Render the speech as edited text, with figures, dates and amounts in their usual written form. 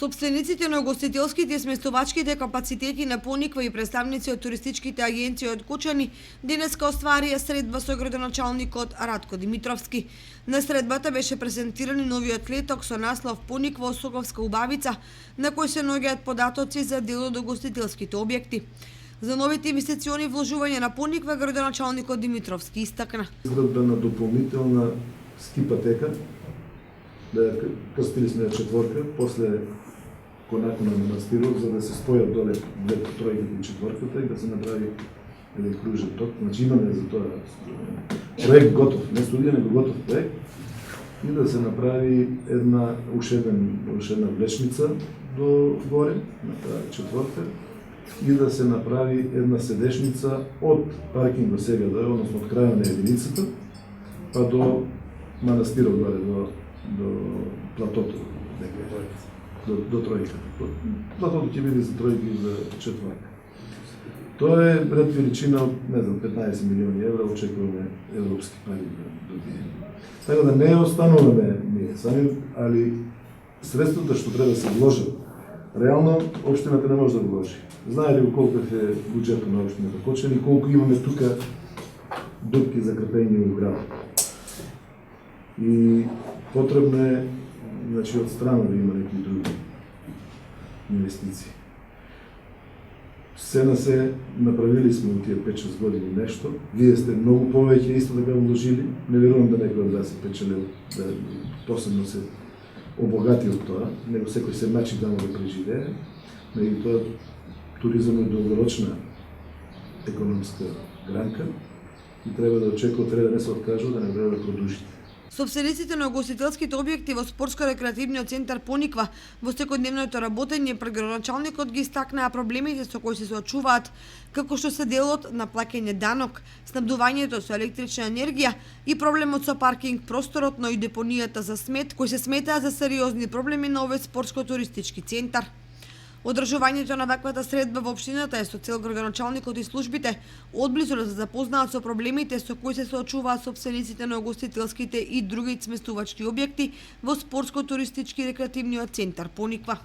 Собствениците на угостителските и сместувачките капацитети на Пониква и представници од туристичките агенции од Кучани денеска остварија средба со градоначалникот Радко Димитровски. На средбата беше презентиран новиот леток со наслов Пониква Осоговска убавица, на кој се наоѓаат податоци за дел од угостителските објекти. За новите инвестициони вложувања на Пониква градоначалникот Димитровски истакна. Изградба на дополнителна скипатека, да ја крстили сме ја четворка, после конако на манастирот, за да се спојат доле двете тројката и четворката и да се направи еден кружен ток. Значи имаме за тоа проект готов, не студија, него готов проект, и да се направи уште една влечница до горе, на таа четворка, и да се направи една седешница од паркинг сега, односно од крајот на единицата, па до манастирот горе, до платото, до тројката. Платото ќе биде за тројка и за четворка. Тоа е ред величина од, 15 милиони евра, очекуваме европски пари да добиеме. Така да не остануваме ние сами, али средствата што треба да се вложат, реално општината не може да вложи. Знаете ли колку е буџетот на општината Кочани и колку имаме тука дупки за крпење во градот. И потребно е, значи, од страна да има некои други инвестиции. Се на се направили сме од тие 5-6 години нешто. Вие сте многу повеќе исто така вложили. Не верувам да некој од вас се печелил, да посебно се обогати од тоа, него секој се мачи да му да преживее. Меѓутоа, туризам е долгорочна економска гранка и треба да очекува, треба да не се откажува, да не треба да продолжите. Собствениците на угостителските објекти во спортско-рекреативниот центар Пониква во секојдневното работење пред градоначалникот ги истакнаа проблемите со кои се соочуваат, како што се делот на плаќање данок, снабдувањето со електрична енергија и проблемот со паркинг просторот, но и депонијата за смет, кои се сметаат за сериозни проблеми на овој спортско-туристички центар. Одржувањето на ваквата средба во општината е со цел градоначалникот и службите одблизу да се запознаат со проблемите со кои се соочуваат собствениците на угостителските и други сместувачки објекти во спортско-туристички рекреативниот центар Пониква.